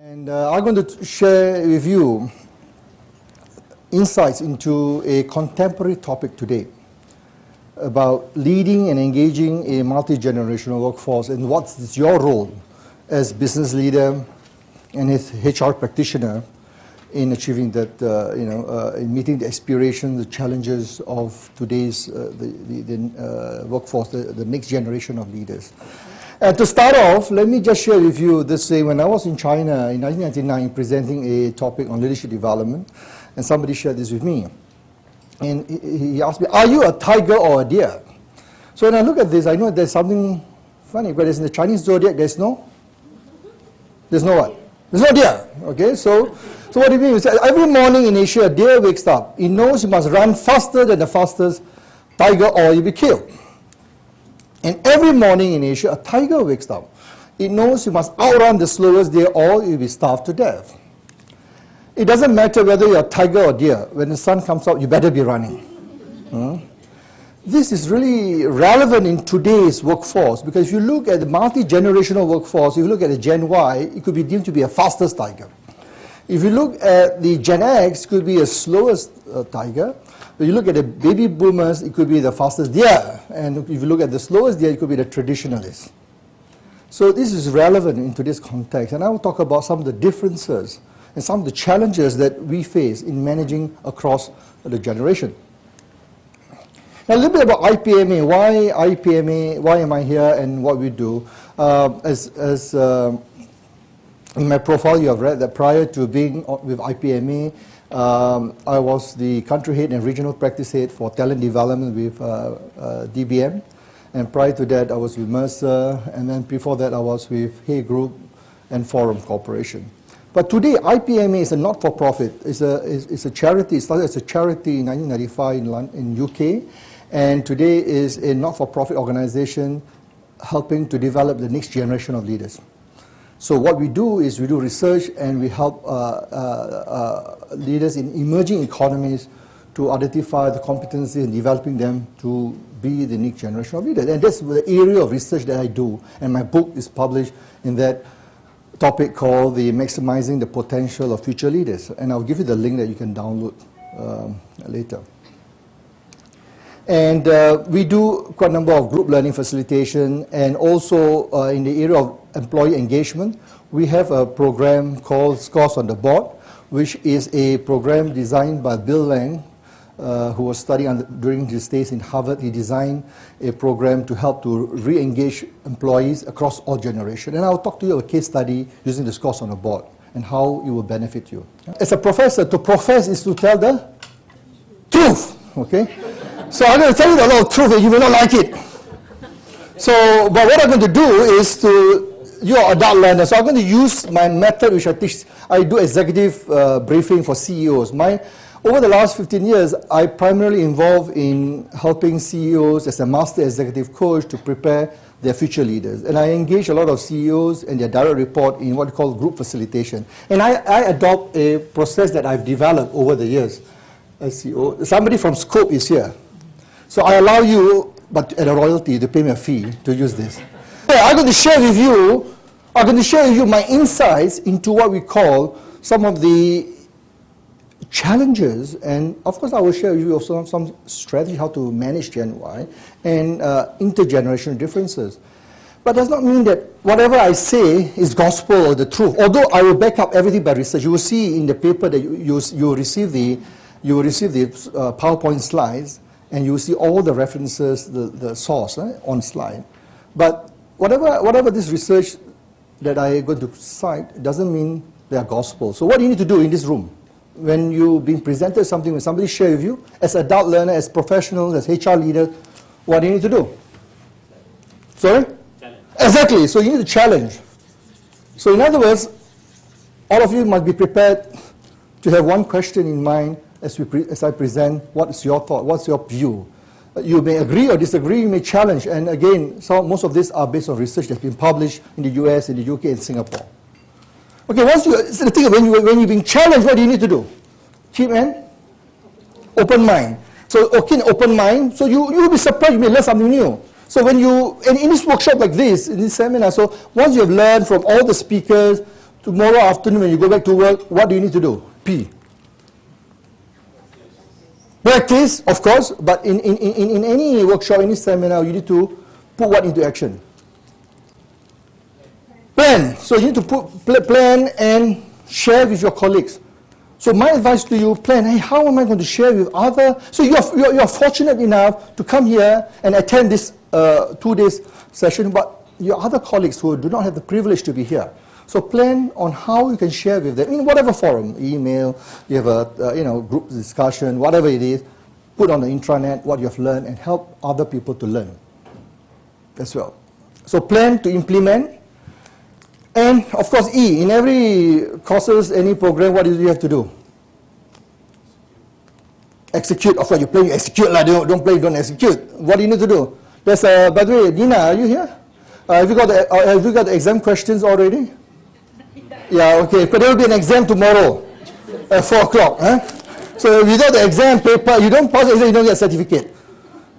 And I'm going to share with you insights into a contemporary topic today about leading and engaging a multi-generational workforce, and what's your role as business leader and as HR practitioner in achieving that, in meeting the aspirations, the challenges of today's workforce, the next generation of leaders. To start off, let me just share with you this thing. When I was in China in 1999 presenting a topic on leadership development, and somebody shared this with me. And he asked me, are you a tiger or a deer? So when I look at this, I know there's something funny, because in the Chinese zodiac, there's no what? There's no deer, okay? So what do you mean? Every morning in Asia, a deer wakes up. He knows he must run faster than the fastest tiger or he'll be killed. And every morning in Asia, a tiger wakes up. It knows he must outrun the slowest deer or he'll be starved to death. It doesn't matter whether you're a tiger or deer. When the sun comes out, you better be running. This is really relevant in today's workforce, because if you look at the multi-generational workforce, if you look at the Gen Y, it could be deemed to be a fastest tiger. If you look at the Gen X, it could be a slowest tiger. If you look at the baby boomers, it could be the fastest deer. And if you look at the slowest deer, it could be the traditionalist. So this is relevant in today's context. And I will talk about some of the differences and some of the challenges that we face in managing across the generation. Now, a little bit about IPMA. Why IPMA? Why am I here and what we do? In my profile, you have read that prior to being with IPMA, I was the country head and regional practice head for talent development with DBM. And prior to that, I was with Mercer. And then before that, I was with Hay Group and Forum Corporation. But today, IPMA is a not-for-profit. It's a charity. It started as a charity in 1995 in UK. And today is a not-for-profit organization helping to develop the next generation of leaders. So what we do is we do research and we help leaders in emerging economies to identify the competencies and developing them to be the next generation of leaders. And that's the area of research that I do. And my book is published in that topic called the Maximizing the Potential of Future Leaders. And I'll give you the link that you can download later. And we do quite a number of group learning facilitation, and also in the area of employee engagement, we have a program called Scores on the Board, which is a program designed by Bill Lang, who was studying during his days in Harvard. He designed a program to help to re-engage employees across all generations. And I'll talk to you about a case study using the Scores on the Board and how it will benefit you. As a professor, to profess is to tell the truth, okay? So I'm going to tell you a lot of truth and you will not like it. So, but what I'm going to do is you're adult learners, so I'm going to use my method which I teach. I do executive briefing for CEOs. Over the last 15 years, I primarily involved in helping CEOs as a master executive coach to prepare their future leaders. And I engage a lot of CEOs and their direct report in what we call group facilitation. And I adopt a process that I've developed over the years as CEO. Somebody from Scope is here. So I allow you, but at a royalty, to pay me a fee to use this. I'm going to share with you my insights into what we call some of the challenges, and of course I will share with you also some strategy how to manage Gen Y and intergenerational differences. But it does not mean that whatever I say is gospel or the truth, although I will back up everything by research. You will see in the paper that you will receive the PowerPoint slides, and you will see all the references, the source on slide. But whatever this research that I am going to cite doesn't mean they are gospel. So what do you need to do in this room? When you've been presented something, when somebody shares with you, as adult learner, as professionals, as HR leader, what do you need to do? Sorry? Challenge. Exactly. So you need to challenge. So in other words, all of you must be prepared to have one question in mind as I present. What is your thought? What's your view? You may agree or disagree, you may challenge. And again, most of these are based on research that's been published in the US, in the UK, and Singapore. Okay, when you're being challenged, what do you need to do? Keep an open mind. So, okay, open mind. So you'll be surprised, you may learn something new. So when you, in this workshop like this, in this seminar, so once you have learned from all the speakers, Tomorrow afternoon when you go back to work, what do you need to do? P. Practice, of course, but in any workshop, any seminar, you need to put what into action? Plan. So you need to plan and share with your colleagues. So my advice to you, plan, hey, how am I going to share with other? So you're fortunate enough to come here and attend this 2 days session, but your other colleagues who do not have the privilege to be here. So plan on how you can share with them in whatever forum, email, you have a group discussion, whatever it is, put on the intranet what you have learned and help other people to learn as well. So plan to implement. And of course, E, in every courses, any program, what do you have to do? Execute. Of course, you play, you execute. Don't play, don't execute. What do you need to do? There's by the way, Nina, are you here? Have you got the exam questions already? Yeah, okay. But there will be an exam tomorrow at 4 o'clock. Huh? So if you got the exam paper, you don't pass the exam, you don't get a certificate.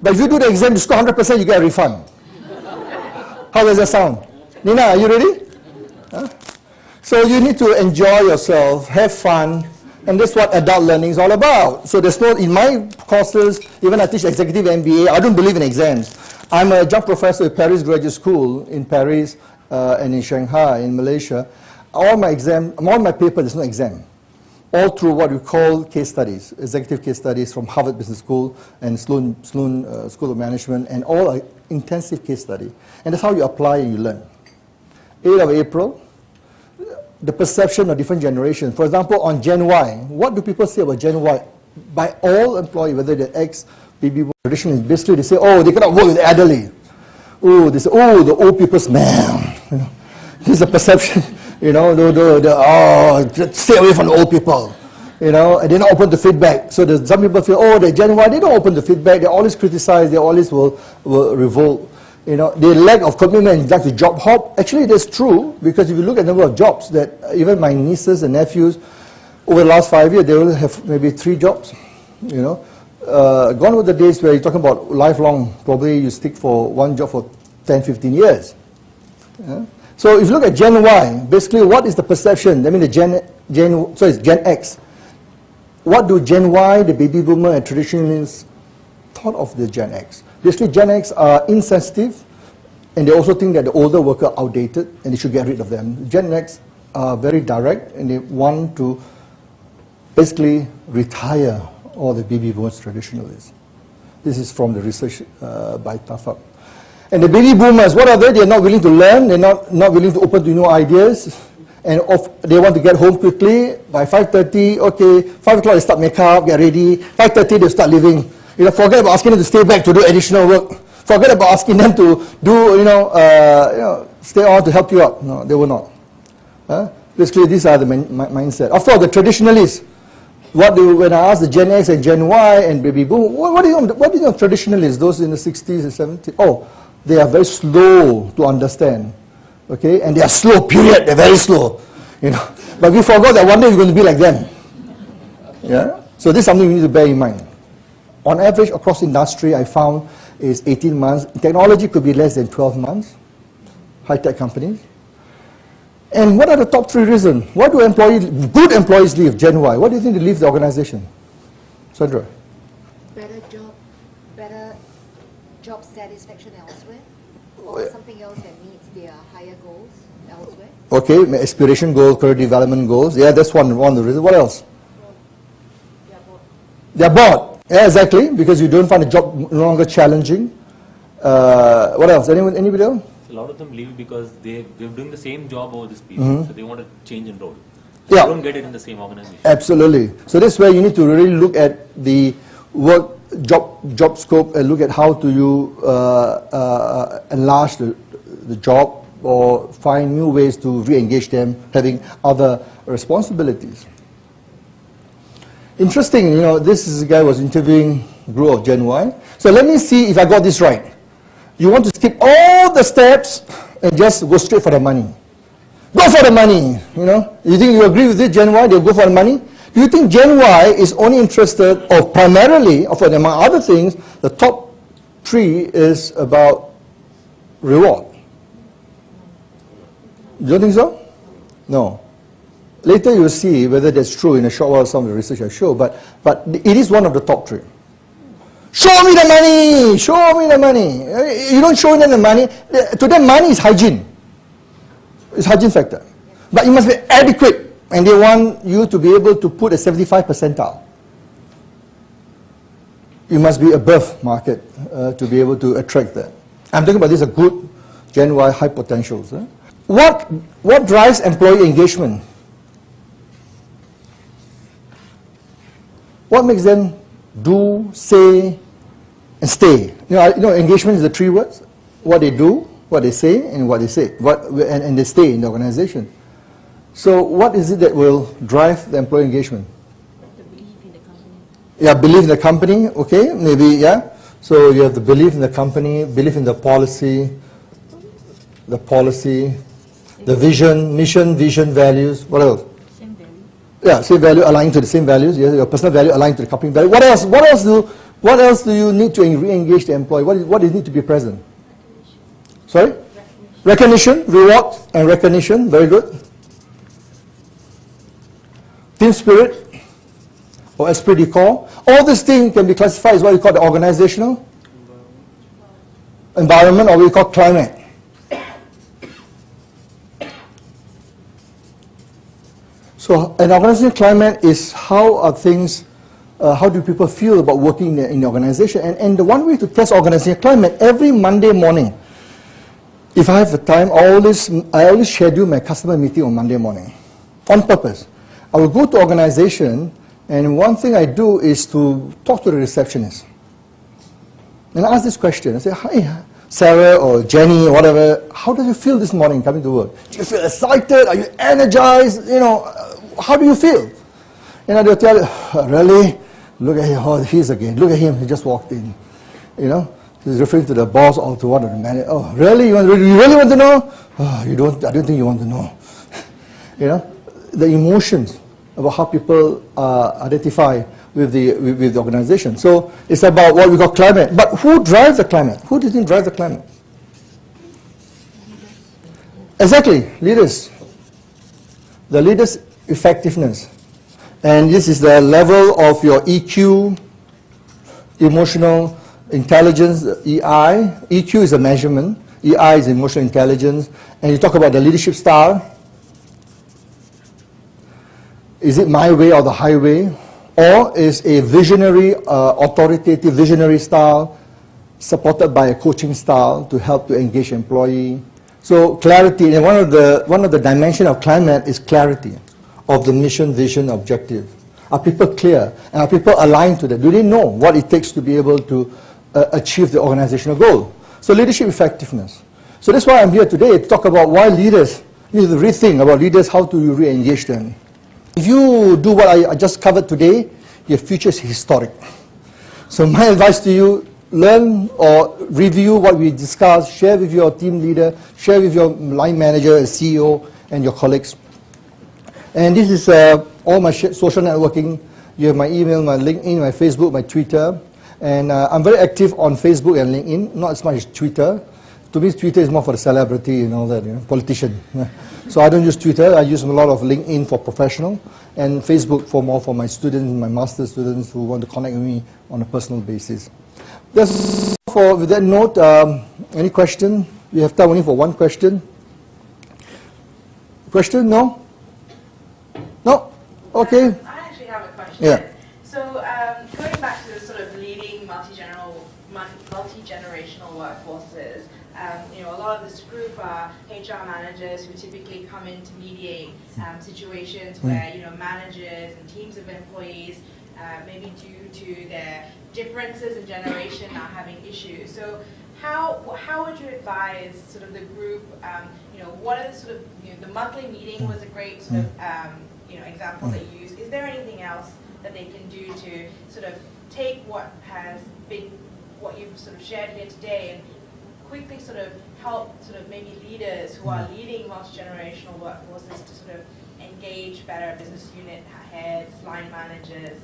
But if you do the exam, you score 100%, you get a refund. How does that sound? Nina, are you ready? Huh? So you need to enjoy yourself, have fun, and that's what adult learning is all about. So there's no, in my courses, even I teach executive MBA, I don't believe in exams. I'm a adjunct professor at Paris Graduate School in Paris and in Shanghai, in Malaysia. All my papers, there's no exam. All through what we call case studies, executive case studies from Harvard Business School and Sloan School of Management, and all are intensive case study. And that's how you apply and you learn. 8th of April, the perception of different generations. For example, on Gen Y, what do people say about Gen Y? By all employees, whether they're ex-baby boom traditionalists, basically they say, oh, they cannot work with the elderly. Oh, they say, oh, the old people smell. This is a perception. Stay away from the old people, and they're not open to feedback. So some people feel, oh, the Gen Y, they don't open to feedback, they always criticize, they always will revolt. They lack of commitment, like to job hop. Actually, that's true, because if you look at the number of jobs that even my nieces and nephews, over the last 5 years, they will have maybe 3 jobs, Gone were the days where you're talking about lifelong, probably you stick for one job for 10, 15 years. Yeah? So if you look at Gen Y, basically what is the perception? I mean it's Gen X. What do Gen Y, the baby boomer and traditionalists thought of the Gen X? Basically Gen X are insensitive, and they also think that the older workers are outdated and they should get rid of them. Gen X are very direct, and they want to basically retire all the baby boomers traditionalists. This is from the research by Tafak. And the baby boomers, what are they? They're not willing to learn, they're not willing to open to new ideas, and they want to get home quickly. By 5:30, okay, 5 o'clock they start makeup, get ready. 5:30 they start leaving. Forget about asking them to stay back to do additional work. Forget about asking them to do, stay on to help you out. No, they will not. Basically, these are the mindset. Of course, the traditionalists. When I ask the Gen X and Gen Y and baby boom, what do you know traditionalists? Those in the 60s and 70s. Oh, they are very slow to understand. Okay, and they are slow. Period. They're very slow. But we forgot that one day we're going to be like them. Yeah. So this is something we need to bear in mind. On average, across industry, I found is 18 months. Technology could be less than 12 months. High-tech companies. And what are the top 3 reasons? Why do good employees leave Gen Y? What do you think they leave the organization? Sandra? Better job satisfaction elsewhere, or something else that meets their higher goals elsewhere. Okay, aspiration goals, career development goals. Yeah, that's one of the reasons. What else? They're bored. Yeah, exactly, because you don't find a job no longer challenging. What else? Anybody else? A lot of them leave because they're doing the same job over this period, so they want to change in role. So yeah. They don't get it in the same organization. Absolutely. So that's where you need to really look at the job scope and look at how do you enlarge the job or find new ways to re-engage them, having other responsibilities. Interesting, this is a guy who was interviewing a group of Gen Y. So let me see if I got this right. You want to skip all the steps and just go straight for the money. Go for the money, You think you agree with it, Gen Y, they'll go for the money? Do you think Gen Y is only interested, or primarily, or among other things, the top 3 is about reward? You don't think so? No. Later you'll see whether that's true in a short while, some of the research I show, but it is one of the top 3. Show me the money! Show me the money! You don't show them the money. To them, money is hygiene. It's hygiene factor. But it must be adequate, and they want you to be able to put a 75 percentile. You must be above market to be able to attract that. I'm talking about these are good Gen Y high potentials. What drives employee engagement? What makes them do, say, and stay? You know, engagement is the 3 words. What they do, what they say, and what they say. And they stay in the organization. So what is it that will drive the employee engagement? The belief in the company. Yeah, belief in the company, okay, maybe, yeah. So you have the belief in the company, belief in the policy, the vision, mission, vision, values, what else? Same value. Yeah, same value aligned to the same values, yeah, your personal value aligned to the company value. What else do you need to re-engage the employee? What does need to be present? Sorry? Recognition, reward and recognition, very good. Team spirit, or esprit de corps. All these things can be classified as what we call the organizational environment, or we call climate. So an organizational climate is how are things, how do people feel about working in the organization? And the one way to test organizational climate, every Monday morning, if I have the time, I always schedule my customer meeting on Monday morning, on purpose. I will go to organization, and one thing I do is to talk to the receptionist. And I ask this question. I say, hi, Sarah or Jenny or whatever, how do you feel this morning coming to work? Do you feel excited? Are you energized? You know, how do you feel? You know, they'll tell you, really? Look at him, oh, he's again. Look at him, he just walked in. You know, he's referring to the boss or to one of the managers. Oh, really? You really want to know? Oh, I don't think you want to know. You know, the emotions about how people identify with the organization. So it's about what we call climate. But who drives the climate? Who do you think drives the climate? Exactly, leaders. The leader's effectiveness. And this is the level of your EQ, emotional intelligence, EI. EQ is a measurement. EI is emotional intelligence. And you talk about the leadership style. Is it my way or the highway? Or is a visionary, authoritative visionary style supported by a coaching style to help to engage employee? So clarity, and one of the dimensions of climate is clarity of the mission, vision, objective. Are people clear? And are people aligned to that? Do they know what it takes to be able to achieve the organizational goal? So leadership effectiveness. So that's why I'm here today to talk about why leaders, you need to rethink about leaders, how to you re-engage them. If you do what I just covered today, your future is historic. So my advice to you, learn or review what we discussed, share with your team leader, share with your line manager, CEO, and your colleagues. And this is all my social networking. You have my email, my LinkedIn, my Facebook, my Twitter. And I'm very active on Facebook and LinkedIn, not as much as Twitter. To me, Twitter is more for the celebrity and all that, you know, politician. So I don't use Twitter. I use a lot of LinkedIn for professional, and Facebook for more for my students, my master's students who want to connect with me on a personal basis. With that note, any question? We have time only for one question. Question? No? No? Okay. I actually have a question. Yeah. So going back to the sort of leading multi-generational workforces, you know, a lot of this group are HR managers who typically come in to mediate situations where, you know, managers and teams of employees, maybe due to their differences in generation, are having issues. So how would you advise sort of the group, you know, what are the sort of, you know, the monthly meeting was a great sort of, you know, example that you use. Is there anything else that they can do to sort of take what has been, what you've sort of shared here today and quickly sort of help sort of maybe leaders who are leading multi-generational workforces to sort of engage better business unit heads, line managers?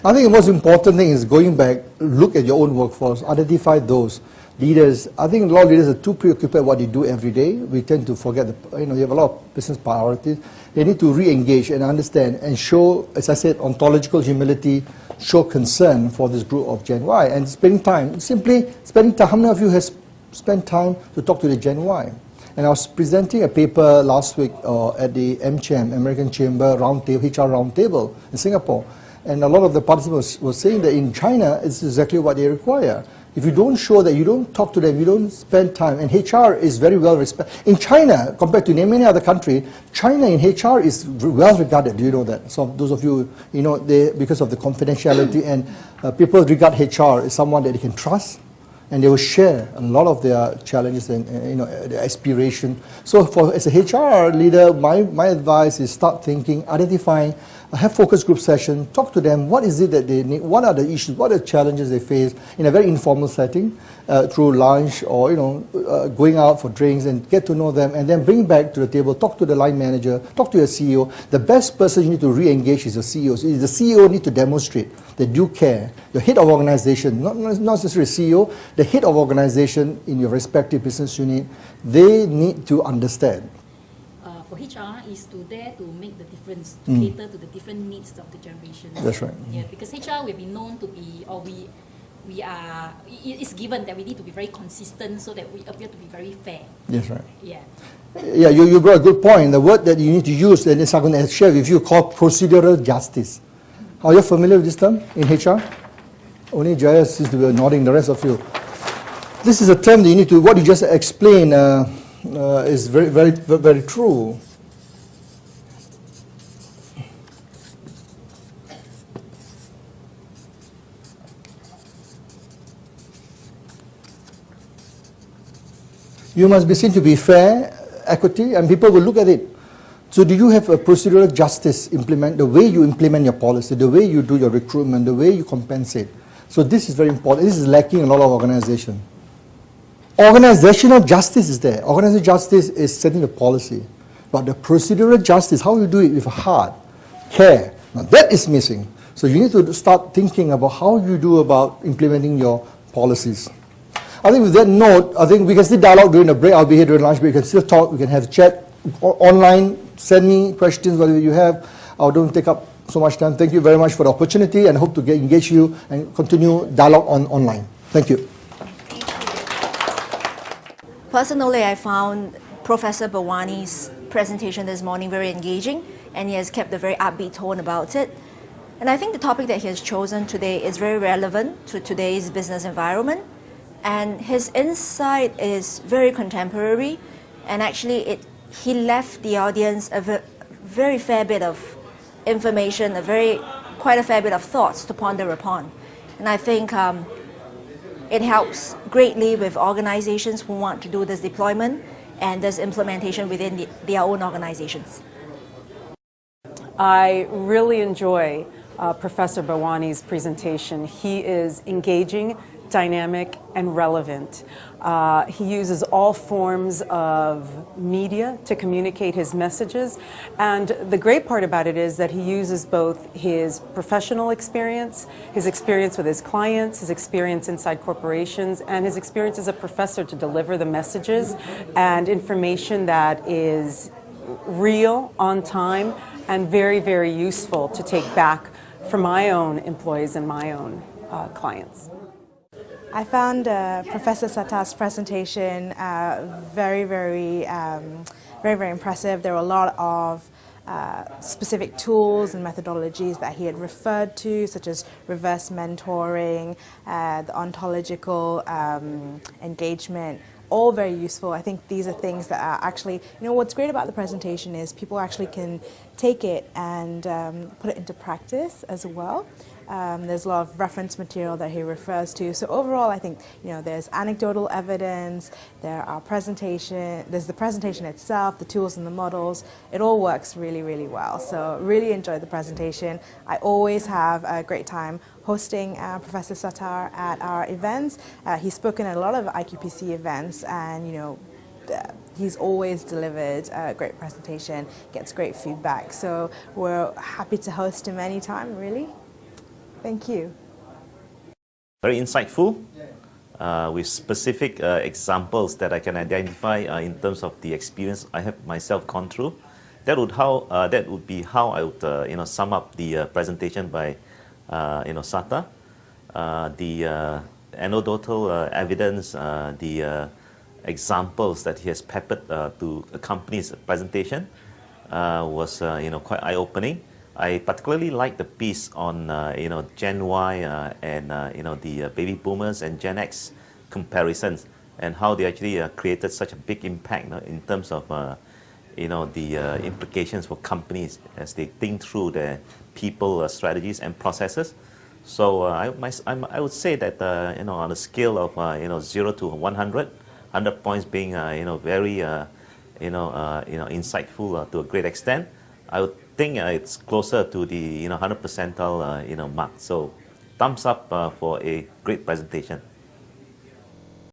I think the most important thing is going back, look at your own workforce, identify those leaders. I think a lot of leaders are too preoccupied with what they do every day. We tend to forget, you have a lot of business priorities. They need to re-engage and understand and show, as I said, ontological humility, show concern for this group of Gen Y, and spending time, simply spending time. How many of you has spent time to talk to the Gen Y? And I was presenting a paper last week at the AmCham, American Chamber Roundtable, HR Roundtable in Singapore. And a lot of the participants were saying that in China, it's exactly what they require. If you don't show that, you don't talk to them, you don't spend time, and HR is very well respected. In China, compared to many other countries, China in HR is well regarded. Do you know that? So those of you, because of the confidentiality, and people regard HR as someone that they can trust, and they will share a lot of their challenges and their aspiration. So as a HR leader, my advice is start thinking, identifying, have focus group session, talk to them, what is it that they need, what are the issues, what are the challenges they face in a very informal setting, through lunch or going out for drinks, and get to know them, and then bring back to the table, talk to the line manager, talk to your CEO. The best person you need to re-engage is your CEO. So the CEO needs to demonstrate that you care. The head of organization, not necessarily CEO, the head of organization in your respective business unit, they need to understand. For HR is to dare to make the difference, to cater to the different needs of the generation. That's right. Yeah, because HR will be known to be, or we are, it's given that we need to be very consistent so that we appear to be very fair. That's right. Yeah. Yeah, you brought a good point. The word that you need to use, and I'm going to share with you, called procedural justice. Are you familiar with this term in HR? Only Jaya seems to be nodding, the rest of you. This is a term that you need to, what you just explained is very, very, very true. You must be seen to be fair, equity, and people will look at it. So do you have a procedural justice implement, the way you implement your policy, the way you do your recruitment, the way you compensate? So this is very important. This is lacking in a lot of organization. Organizational justice is there. Organizational justice is setting the policy. But the procedural justice, how you do it with heart, care, now that is missing. So you need to start thinking about how you do about implementing your policies. I think with that note, I think we can still dialogue during the break. I'll be here during lunch break. We can still talk. We can have chat online. Send me questions, whatever you have. I don't take up so much time. Thank you very much for the opportunity, and hope to engage you and continue dialogue online. Thank you. Personally, I found Professor Bawany's presentation this morning very engaging, and he has kept a very upbeat tone about it. And I think the topic that he has chosen today is very relevant to today's business environment. And his insight is very contemporary, and actually he left the audience a very fair bit of information, quite a fair bit of thoughts to ponder upon. And I think it helps greatly with organizations who want to do this deployment and this implementation within their own organizations. I really enjoy Professor Bawany's presentation. He is engaging, dynamic, and relevant. He uses all forms of media to communicate his messages, and the great part about it is that he uses both his professional experience, his experience with his clients, his experience inside corporations, and his experience as a professor to deliver the messages and information that is real, on time, and very, very useful to take back for my own employees and my own clients. I found Professor Sattar's presentation very, very impressive. There were a lot of specific tools and methodologies that he had referred to, such as reverse mentoring, the ontological engagement, all very useful. I think these are things that are actually, what's great about the presentation is people actually can take it and put it into practice as well. There's a lot of reference material that he refers to. So overall, I think there's anecdotal evidence, there's the presentation itself, the tools and the models. It all works really, really well. So really enjoyed the presentation. I always have a great time hosting Professor Sattar at our events. He's spoken at a lot of IQPC events, and he's always delivered a great presentation, gets great feedback. So we're happy to host him anytime, really. Thank you. Very insightful, with specific examples that I can identify in terms of the experience I have myself gone through. That would be how I would sum up the presentation by Sattar. The anecdotal evidence, the examples that he has peppered to accompany his presentation was quite eye-opening. I particularly like the piece on Gen Y and the baby boomers and Gen X comparisons, and how they actually created such a big impact in terms of the implications for companies as they think through their people strategies and processes. So I would say that on a scale of 0 to 100, 100 points being very insightful to a great extent, I would think it's closer to the 100 percentile mark. So thumbs up for a great presentation.